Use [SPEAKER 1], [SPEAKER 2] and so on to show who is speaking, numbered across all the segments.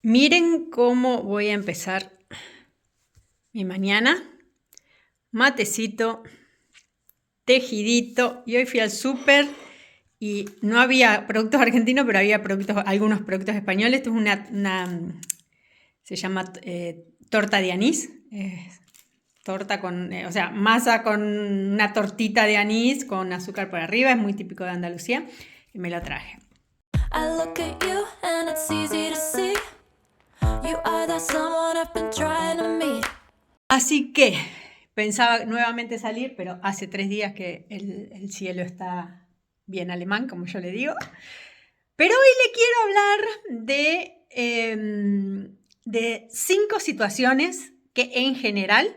[SPEAKER 1] Miren cómo voy a empezar mi mañana. Matecito, tejidito. Y hoy fui al súper y no había productos argentinos, pero había algunos productos españoles. Esto es se llama torta de anís. Torta con, masa con una tortita de anís con azúcar por arriba. Es muy típico de Andalucía y me lo traje. I look at you and it's easy to see. You are that someone I've been trying to meet. Así que pensaba nuevamente salir, pero hace 3 días que el cielo está bien alemán, como yo le digo. Pero hoy le quiero hablar de 5 situaciones que en general,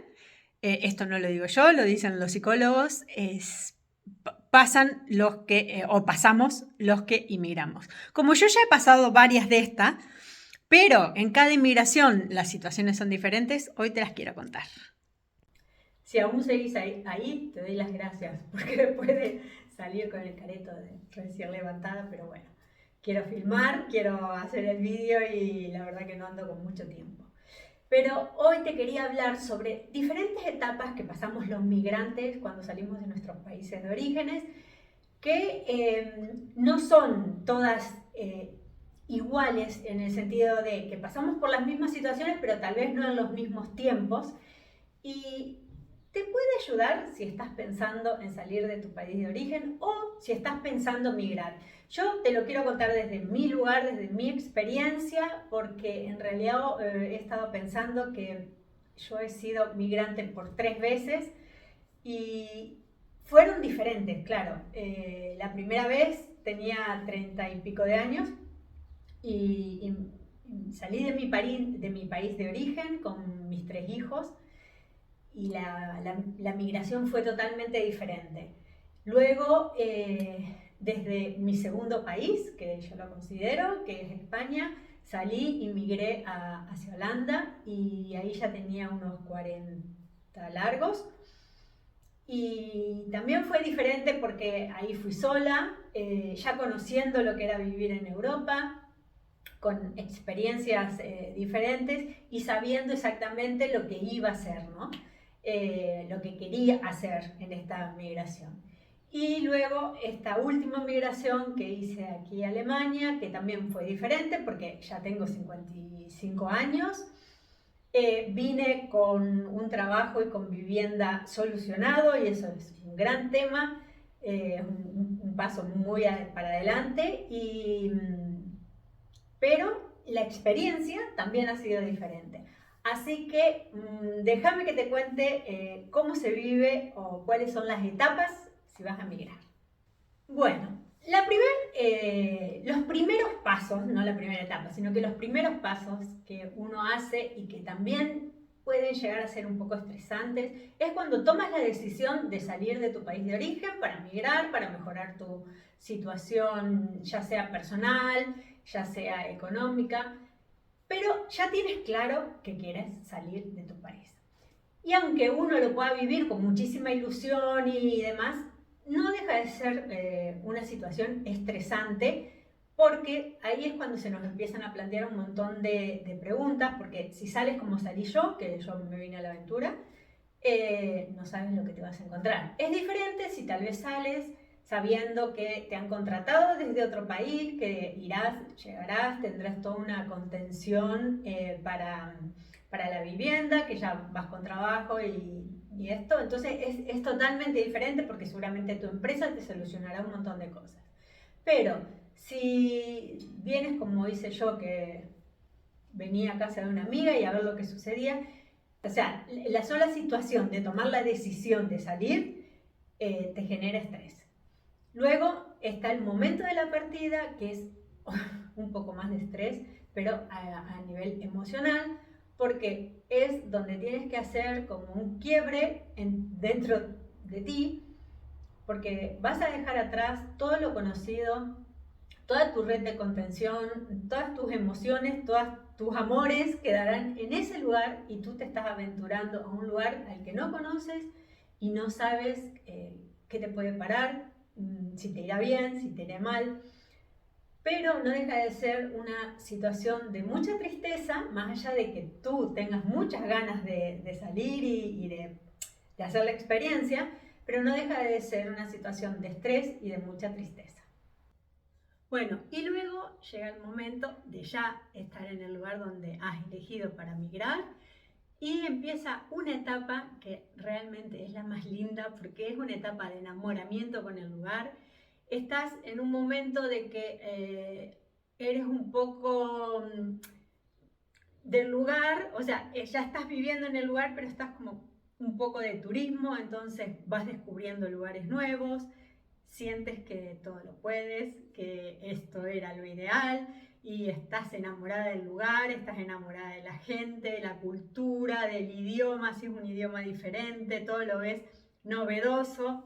[SPEAKER 1] esto no lo digo yo, lo dicen los psicólogos, pasan los que, o pasamos los que inmigramos. Como yo ya he pasado varias de estas, pero en cada inmigración las situaciones son diferentes, hoy te las quiero contar. Si aún seguís ahí, te doy las gracias, porque después de salir con el careto de recién levantada, pero bueno, quiero filmar, quiero hacer el vídeo y la verdad que no ando con mucho tiempo. Pero hoy te quería hablar sobre diferentes etapas que pasamos los migrantes cuando salimos de nuestros países de orígenes, que no son todas iguales en el sentido de que pasamos por las mismas situaciones, pero tal vez no en los mismos tiempos. Y te puede ayudar si estás pensando en salir de tu país de origen o si estás pensando en migrar. Yo te lo quiero contar desde mi lugar, desde mi experiencia, porque en realidad he estado pensando que yo he sido migrante por 3 veces y fueron diferentes, claro. La primera vez tenía 30 y pico de años y salí de mi país de origen con mis 3 hijos y la migración fue totalmente diferente. Luego, desde mi segundo país, que yo lo considero, que es España, salí y migré hacia Holanda y ahí ya tenía unos 40 largos. Y también fue diferente porque ahí fui sola, ya conociendo lo que era vivir en Europa, con experiencias diferentes y sabiendo exactamente lo que iba a hacer, ¿no? Lo que quería hacer en esta migración. Y luego esta última migración que hice aquí a Alemania, que también fue diferente porque ya tengo 55 años. Vine con un trabajo y con vivienda solucionado y eso es un gran tema, un paso muy para adelante, pero la experiencia también ha sido diferente. Así que déjame que te cuente cómo se vive o cuáles son las etapas si vas a migrar. Bueno, los primeros pasos, no la primera etapa, sino que los primeros pasos que uno hace y que también pueden llegar a ser un poco estresantes, es cuando tomas la decisión de salir de tu país de origen para migrar, para mejorar tu situación, ya sea personal, ya sea económica, pero ya tienes claro que quieres salir de tu país. Y aunque uno lo pueda vivir con muchísima ilusión y demás, no deja de ser una situación estresante, porque ahí es cuando se nos empiezan a plantear un montón de preguntas, porque si sales como salí yo, que yo me vine a la aventura, no sabes lo que te vas a encontrar. Es diferente si tal vez sales sabiendo que te han contratado desde otro país, que irás, llegarás, tendrás toda una contención para la vivienda, que ya vas con trabajo y esto. Entonces es totalmente diferente porque seguramente tu empresa te solucionará un montón de cosas. Pero si vienes como hice yo, que venía a casa de una amiga y a ver lo que sucedía, o sea, la sola situación de tomar la decisión de salir te genera estrés. Luego está el momento de la partida, que es un poco más de estrés, pero a nivel emocional, porque es donde tienes que hacer como un quiebre dentro de ti, porque vas a dejar atrás todo lo conocido, toda tu red de contención, todas tus emociones, todos tus amores quedarán en ese lugar y tú te estás aventurando a un lugar al que no conoces y no sabes qué te puede parar, si te irá bien, si te irá mal. pero no deja de ser una situación de mucha tristeza, más allá de que tú tengas muchas ganas de salir y de hacer la experiencia, pero no deja de ser una situación de estrés y de mucha tristeza. Bueno, y luego llega el momento de ya estar en el lugar donde has elegido para migrar y empieza una etapa que realmente es la más linda porque es una etapa de enamoramiento con el lugar. Estás en un momento de que eres un poco del lugar, o sea, ya estás viviendo en el lugar, pero estás como un poco de turismo, entonces vas descubriendo lugares nuevos, sientes que todo lo puedes, que esto era lo ideal y estás enamorada del lugar, estás enamorada de la gente, de la cultura, del idioma, si es un idioma diferente, todo lo ves novedoso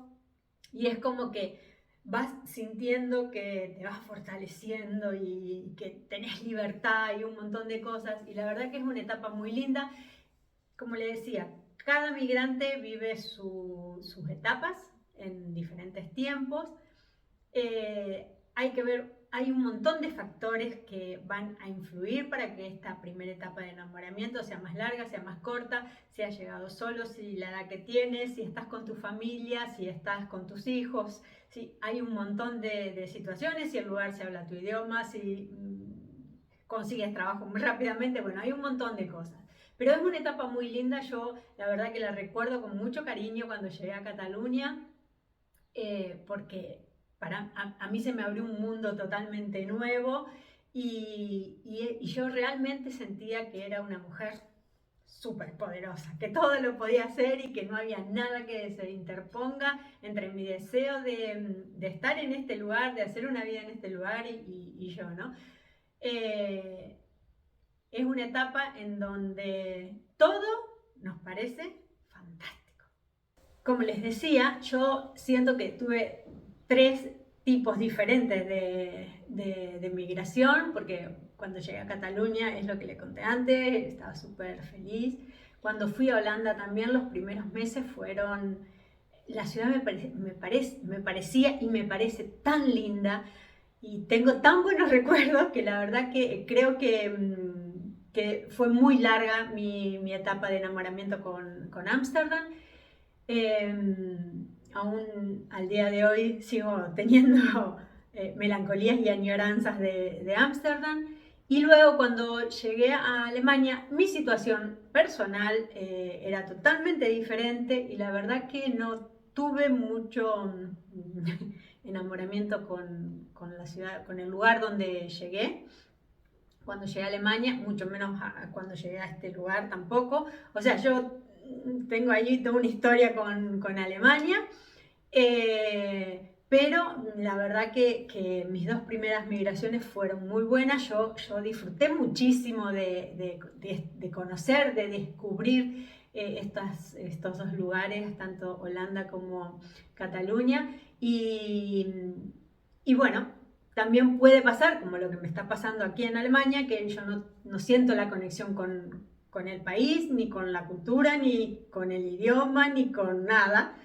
[SPEAKER 1] y es como que vas sintiendo que te vas fortaleciendo y que tenés libertad y un montón de cosas y la verdad que es una etapa muy linda. Como le decía, cada migrante vive sus etapas en diferentes tiempos. Hay que ver, hay un montón de factores que van a influir para que esta primera etapa de enamoramiento sea más larga, sea más corta, si has llegado solo, si la edad que tienes, si estás con tu familia, si estás con tus hijos, si hay un montón de situaciones, si el lugar se habla tu idioma, si consigues trabajo muy rápidamente, bueno, hay un montón de cosas. Pero es una etapa muy linda, yo la verdad que la recuerdo con mucho cariño cuando llegué a Cataluña, porque a mí se me abrió un mundo totalmente nuevo y yo realmente sentía que era una mujer súper poderosa, que todo lo podía hacer y que no había nada que se interponga entre mi deseo de estar en este lugar, de hacer una vida en este lugar y yo, ¿no? Es una etapa en donde todo nos parece fantástico. Como les decía, yo siento que tuve 3 tipos diferentes de migración, porque cuando llegué a Cataluña, es lo que le conté antes, estaba súper feliz. Cuando fui a Holanda también, los primeros meses fueron... La ciudad me parecía y me parece tan linda y tengo tan buenos recuerdos que la verdad que creo que fue muy larga mi etapa de enamoramiento con Ámsterdam. Aún al día de hoy sigo teniendo melancolías y añoranzas de Ámsterdam. Y luego cuando llegué a Alemania, mi situación personal era totalmente diferente y la verdad que no tuve mucho enamoramiento con la ciudad, con el lugar donde llegué. Cuando llegué a Alemania, mucho menos cuando llegué a este lugar tampoco. O sea, yo tengo allí toda una historia con Alemania, pero la verdad que mis 2 primeras migraciones fueron muy buenas. Yo disfruté muchísimo de conocer, de descubrir estos 2 lugares, tanto Holanda como Cataluña. Y bueno, también puede pasar, como lo que me está pasando aquí en Alemania, que yo no siento la conexión con el país, ni con la cultura, ni con el idioma, ni con nada.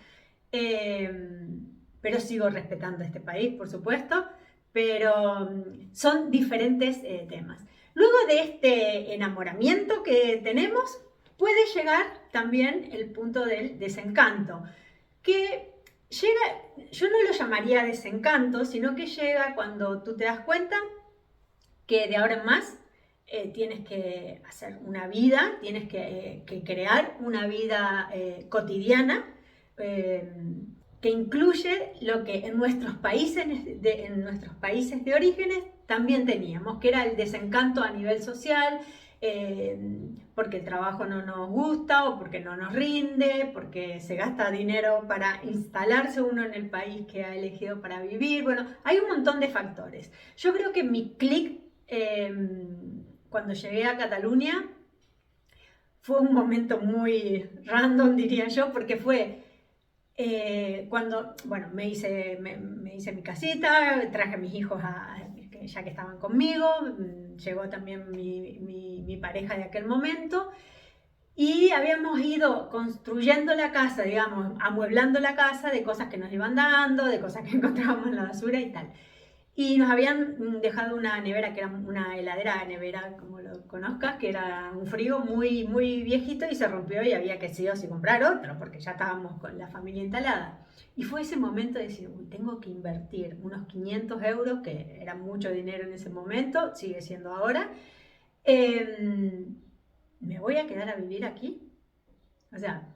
[SPEAKER 1] Pero sigo respetando este país, por supuesto, pero son diferentes temas. Luego de este enamoramiento que tenemos, puede llegar también el punto del desencanto, que llega, yo no lo llamaría desencanto, sino que llega cuando tú te das cuenta que de ahora en más tienes que hacer una vida, tienes que crear una vida cotidiana que incluye lo que en nuestros países de orígenes también teníamos, que era el desencanto a nivel social, porque el trabajo no nos gusta o porque no nos rinde, porque se gasta dinero para instalarse uno en el país que ha elegido para vivir. Bueno, hay un montón de factores. Yo creo que mi clic cuando llegué a Cataluña fue un momento muy random, diría yo, porque fue cuando, bueno, me hice mi casita, traje a mis hijos ya que estaban conmigo, llegó también mi pareja de aquel momento y habíamos ido construyendo la casa, digamos, amueblando la casa de cosas que nos iban dando, de cosas que encontrábamos en la basura y tal. Y nos habían dejado una nevera, que era una heladera nevera, como lo conozcas, que era un frigo muy, muy viejito y se rompió y había que sí o sí comprar otro, porque ya estábamos con la familia instalada. Y fue ese momento de decir, uy, tengo que invertir unos 500 euros, que era mucho dinero en ese momento, sigue siendo ahora. ¿Me voy a quedar a vivir aquí? O sea,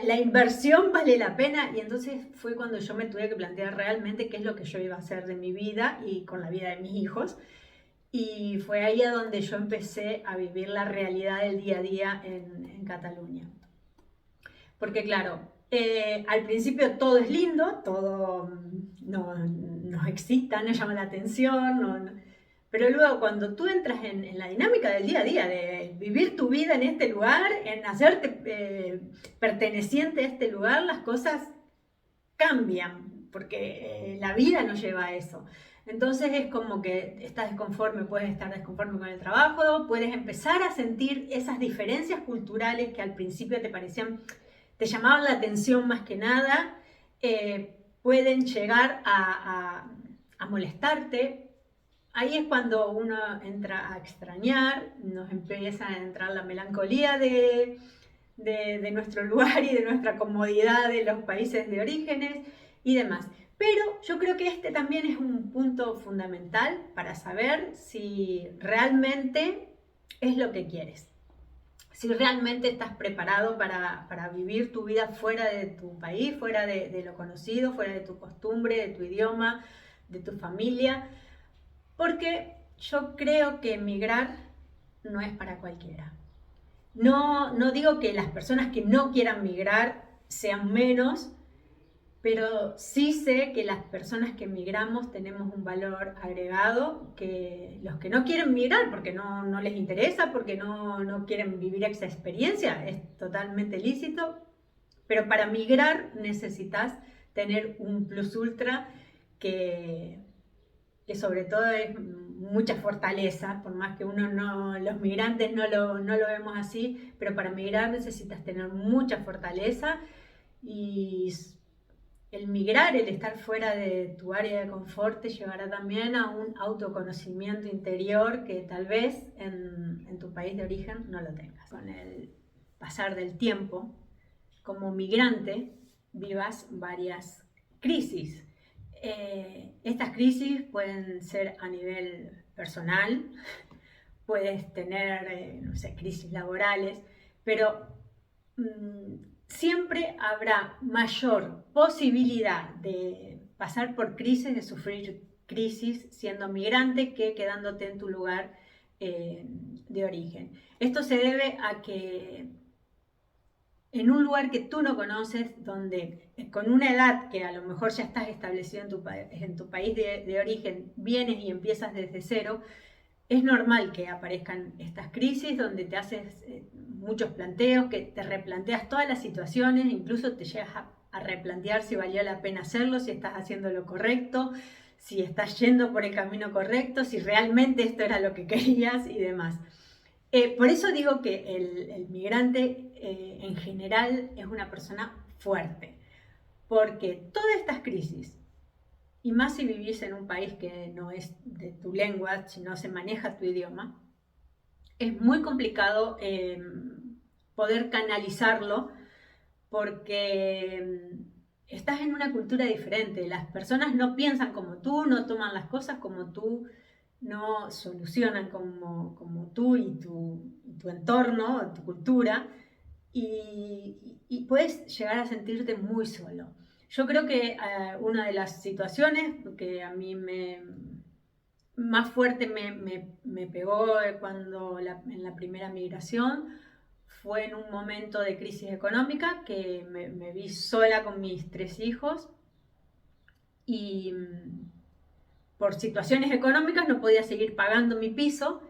[SPEAKER 1] la inversión vale la pena, y entonces fue cuando yo me tuve que plantear realmente qué es lo que yo iba a hacer de mi vida y con la vida de mis hijos. Y fue ahí a donde yo empecé a vivir la realidad del día a día en Cataluña. Porque claro, al principio todo es lindo, todo nos excita, nos llama la atención, pero luego cuando tú entras en la dinámica del día a día, de vivir tu vida en este lugar, en hacerte perteneciente a este lugar, las cosas cambian, porque la vida nos lleva a eso. Entonces es como que estás desconforme, puedes estar desconforme con el trabajo, puedes empezar a sentir esas diferencias culturales que al principio te parecían, te llamaban la atención más que nada, pueden llegar a molestarte. Ahí es cuando uno entra a extrañar, nos empieza a entrar la melancolía de nuestro lugar y de nuestra comodidad de los países de orígenes y demás. Pero yo creo que este también es un punto fundamental para saber si realmente es lo que quieres. Si realmente estás preparado para vivir tu vida fuera de tu país, fuera de lo conocido, fuera de tu costumbre, de tu idioma, de tu familia. Porque yo creo que emigrar no es para cualquiera. No digo que las personas que no quieran migrar sean menos, pero sí sé que las personas que migramos tenemos un valor agregado, que los que no quieren migrar porque no les interesa, porque no quieren vivir esa experiencia, es totalmente lícito, pero para migrar necesitas tener un plus ultra que sobre todo es mucha fortaleza, por más que los migrantes no lo vemos así, pero para migrar necesitas tener mucha fortaleza, y el migrar, el estar fuera de tu área de confort te llevará también a un autoconocimiento interior que tal vez en tu país de origen no lo tengas. Con el pasar del tiempo, como migrante, vivas varias crisis. Estas crisis pueden ser a nivel personal, puedes tener, no sé, crisis laborales, pero siempre habrá mayor posibilidad de pasar por crisis, de sufrir crisis siendo migrante, que quedándote en tu lugar de origen. Esto se debe a que en un lugar que tú no conoces, donde con una edad que a lo mejor ya estás establecido en tu país de origen, vienes y empiezas desde cero, es normal que aparezcan estas crisis donde te haces muchos planteos, que te replanteas todas las situaciones, incluso te llegas a replantear si valió la pena hacerlo, si estás haciendo lo correcto, si estás yendo por el camino correcto, si realmente esto era lo que querías y demás. Por eso digo que el migrante en general es una persona fuerte, porque todas estas crisis, y más si vivís en un país que no es de tu lengua, si no se maneja tu idioma, es muy complicado poder canalizarlo, porque estás en una cultura diferente. Las personas no piensan como tú, no toman las cosas como tú, no solucionan como tú y tu entorno, tu cultura, y puedes llegar a sentirte muy solo. Yo creo que una de las situaciones que a mí más fuerte me pegó cuando en la primera migración fue en un momento de crisis económica, que me vi sola con mis 3 hijos y por situaciones económicas no podía seguir pagando mi piso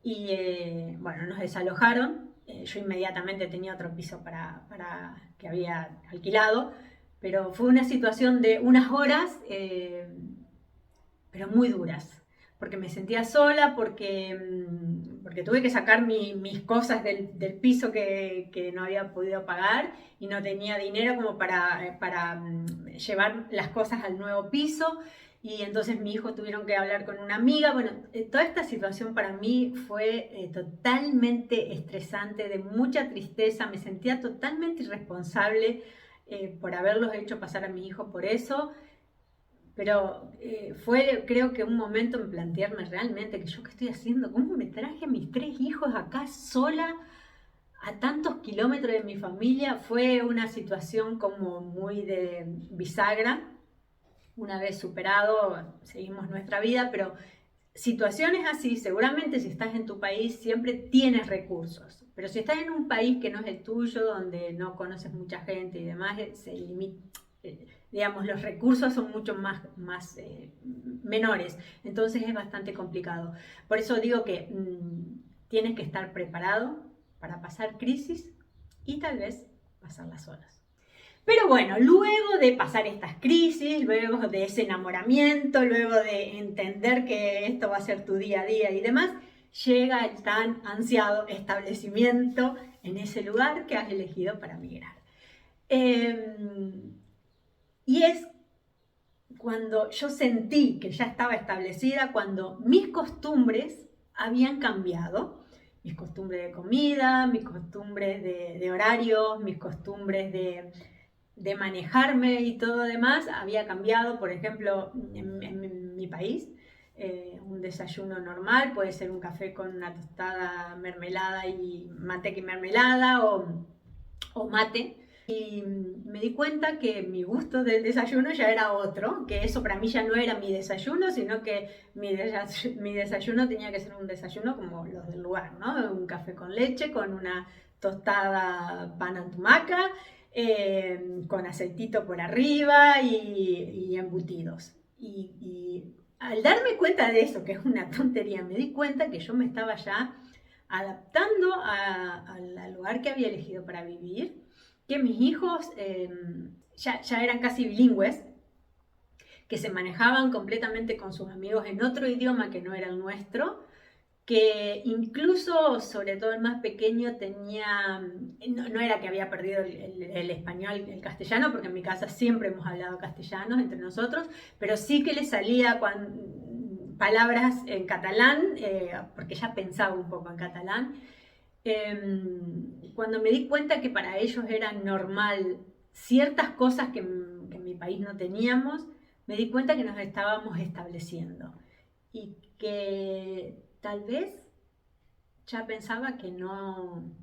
[SPEAKER 1] y bueno, nos desalojaron. Yo inmediatamente tenía otro piso para que había alquilado, pero fue una situación de unas horas, pero muy duras, porque me sentía sola, porque tuve que sacar mis cosas del piso que no había podido pagar y no tenía dinero como para llevar las cosas al nuevo piso. y entonces mi hijo tuvieron que hablar con una amiga. Bueno, toda esta situación para mí fue totalmente estresante, de mucha tristeza, me sentía totalmente irresponsable por haberlos hecho pasar a mi hijo por eso. Pero fue, creo que un momento en plantearme realmente que yo qué estoy haciendo, cómo me traje a mis 3 hijos acá sola a tantos kilómetros de mi familia. Fue una situación como muy de bisagra. Una vez superado, seguimos nuestra vida, pero situaciones así, seguramente si estás en tu país siempre tienes recursos, pero si estás en un país que no es el tuyo, donde no conoces mucha gente y demás, se limita, digamos, los recursos son mucho más menores, entonces es bastante complicado. Por eso digo que tienes que estar preparado para pasar crisis y tal vez pasarlas solas. Pero bueno, luego de pasar estas crisis, luego de ese enamoramiento, luego de entender que esto va a ser tu día a día y demás, llega el tan ansiado establecimiento en ese lugar que has elegido para migrar. Y es cuando yo sentí que ya estaba establecida, cuando mis costumbres habían cambiado, mis costumbres de comida, mis costumbres de horarios, mis costumbres de manejarme y todo demás había cambiado. Por ejemplo, en mi país, un desayuno normal puede ser un café con una tostada, mermelada y manteca y mermelada o mate. Y me di cuenta que mi gusto del desayuno ya era otro, que eso para mí ya no era mi desayuno, sino que mi desayuno tenía que ser un desayuno como los del lugar, ¿no? Un café con leche, con una tostada pan en tumaca, con aceitito por arriba y embutidos. Y al darme cuenta de eso, que es una tontería, me di cuenta que yo me estaba ya adaptando al lugar que había elegido para vivir, que mis hijos ya eran casi bilingües, que se manejaban completamente con sus amigos en otro idioma que no era el nuestro, que incluso, sobre todo el más pequeño, tenía, no era que había perdido el español, el castellano, porque en mi casa siempre hemos hablado castellano entre nosotros, pero sí que le salía palabras en catalán, porque ya pensaba un poco en catalán. Cuando me di cuenta que para ellos era normal ciertas cosas que en mi país no teníamos, me di cuenta que nos estábamos estableciendo y que tal vez ya pensaba que no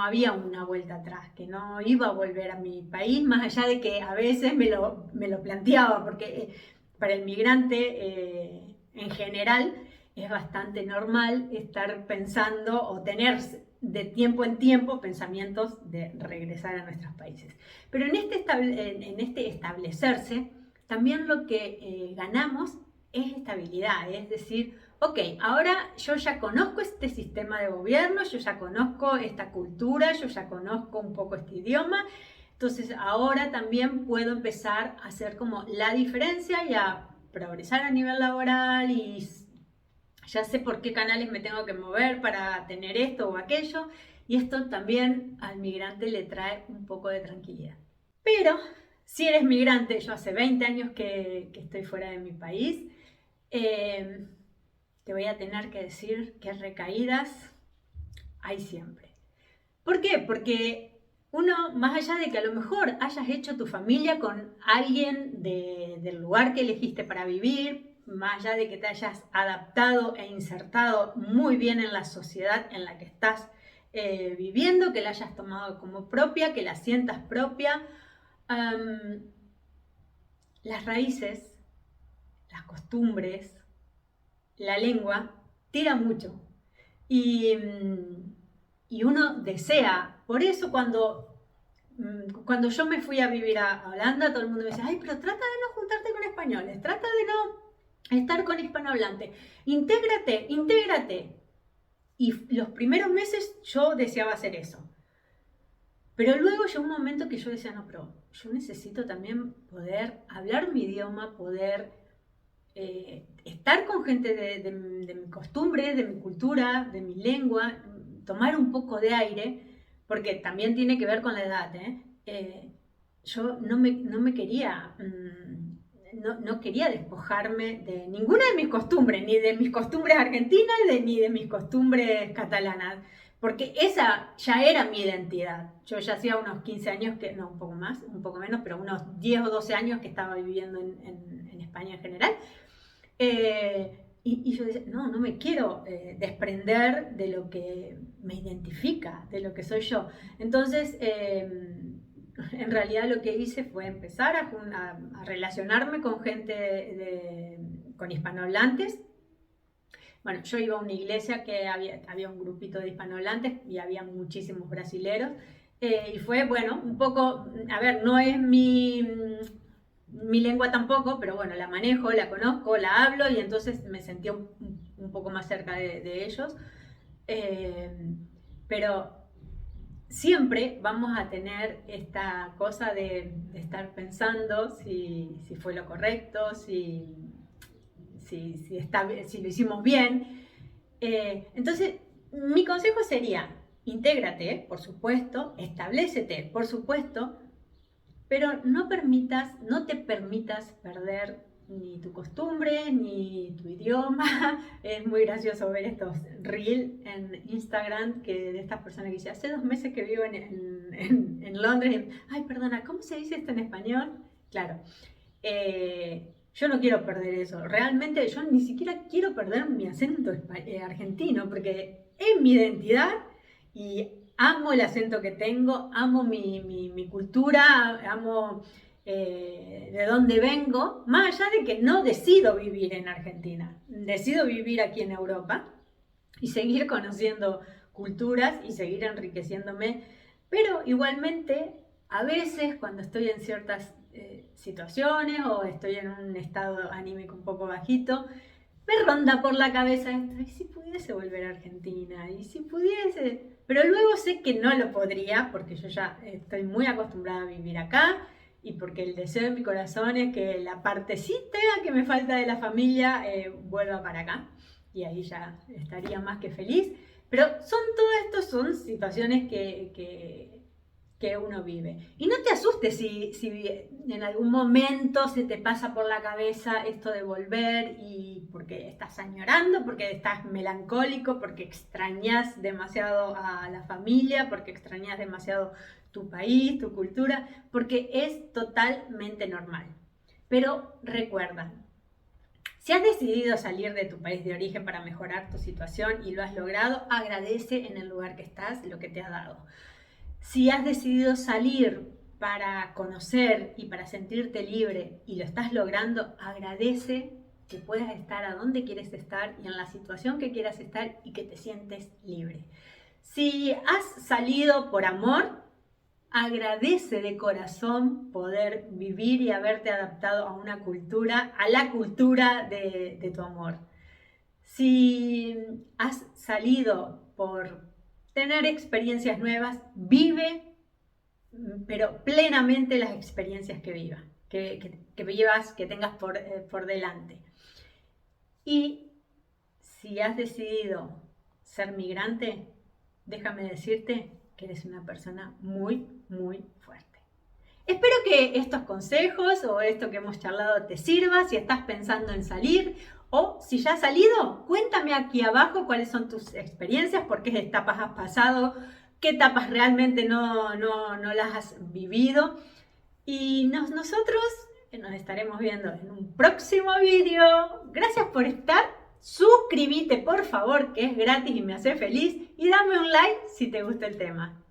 [SPEAKER 1] había una vuelta atrás, que no iba a volver a mi país, más allá de que a veces me lo planteaba, porque para el migrante en general es bastante normal estar pensando o tener de tiempo en tiempo pensamientos de regresar a nuestros países. Pero en este establecerse, también lo que ganamos es estabilidad, es decir, ok, ahora yo ya conozco este sistema de gobierno, yo ya conozco esta cultura, yo ya conozco un poco este idioma, entonces ahora también puedo empezar a hacer como la diferencia y a progresar a nivel laboral y ya sé por qué canales me tengo que mover para tener esto o aquello, y esto también al migrante le trae un poco de tranquilidad. Pero si eres migrante, yo hace 20 años que estoy fuera de mi país, te voy a tener que decir que recaídas hay siempre. ¿Por qué? Porque uno, más allá de que a lo mejor hayas hecho tu familia con alguien del lugar que elegiste para vivir, más allá de que te hayas adaptado e insertado muy bien en la sociedad en la que estás viviendo, que la hayas tomado como propia, que la sientas propia, las raíces, las costumbres, la lengua tira mucho y uno desea. Por eso cuando yo me fui a vivir a Holanda, todo el mundo me decía, ay, pero trata de no juntarte con españoles, trata de no estar con hispanohablantes, intégrate. Y los primeros meses yo deseaba hacer eso. Pero luego llegó un momento que yo decía, no, pero yo necesito también poder hablar mi idioma, poder estar con gente de mi costumbre, de mi cultura, de mi lengua, tomar un poco de aire, porque también tiene que ver con la edad. Yo no me quería no quería despojarme de ninguna de mis costumbres, ni de mis costumbres argentinas, ni de mis costumbres catalanas, porque esa ya era mi identidad. Yo ya hacía unos 15 años, no, un poco más, un poco menos, pero unos 10 o 12 años que estaba viviendo en España en general. Y yo decía, no me quiero desprender de lo que me identifica, de lo que soy yo. Entonces, en realidad lo que hice fue empezar a relacionarme con gente, con hispanohablantes. Bueno, yo iba a una iglesia que había un grupito de hispanohablantes y había muchísimos brasileros. Y fue, bueno, un poco, a ver, no es mi lengua tampoco, pero bueno, la manejo, la conozco, la hablo y entonces me sentí un poco más cerca de ellos. Pero siempre vamos a tener esta cosa de estar pensando si fue lo correcto, si lo hicimos bien. Entonces, mi consejo sería, intégrate, por supuesto, establécete, por supuesto, pero no te permitas perder ni tu costumbre, ni tu idioma. Es muy gracioso ver estos reels en Instagram de estas personas que dicen, hace 2 meses que vivo en Londres. Ay, perdona, ¿cómo se dice esto en español? Claro. Yo no quiero perder eso. Realmente yo ni siquiera quiero perder mi acento argentino, porque es mi identidad y amo el acento que tengo, amo mi cultura, amo de dónde vengo, más allá de que no decido vivir en Argentina, decido vivir aquí en Europa y seguir conociendo culturas y seguir enriqueciéndome, pero igualmente a veces cuando estoy en ciertas situaciones o estoy en un estado anímico un poco bajito, me ronda por la cabeza esto, ¿y si pudiese volver a Argentina? ¿Y si pudiese? Pero luego sé que no lo podría porque yo ya estoy muy acostumbrada a vivir acá y porque el deseo de mi corazón es que la partecita que me falta de la familia vuelva para acá y ahí ya estaría más que feliz. Pero todo esto son situaciones que uno vive. Y no te asustes si en algún momento se te pasa por la cabeza esto de volver y porque estás añorando, porque estás melancólico, porque extrañas demasiado a la familia, porque extrañas demasiado tu país, tu cultura, porque es totalmente normal. Pero recuerda, si has decidido salir de tu país de origen para mejorar tu situación y lo has logrado, agradece en el lugar que estás lo que te ha dado. Si has decidido salir para conocer y para sentirte libre y lo estás logrando, agradece que puedas estar a donde quieres estar y en la situación que quieras estar y que te sientes libre. Si has salido por amor, agradece de corazón poder vivir y haberte adaptado a una cultura, a la cultura de tu amor. Si has salido por tener experiencias nuevas, vive, pero plenamente las experiencias que vivas, que tengas por delante. Y si has decidido ser migrante, déjame decirte que eres una persona muy, muy fuerte. Espero que estos consejos o esto que hemos charlado te sirva si estás pensando en salir o si ya has salido. Cuéntame aquí abajo cuáles son tus experiencias, por qué etapas has pasado, qué etapas realmente no las has vivido. Y nosotros nos estaremos viendo en un próximo vídeo. Gracias por estar. Suscríbete por favor, que es gratis y me hace feliz. Y dame un like si te gusta el tema.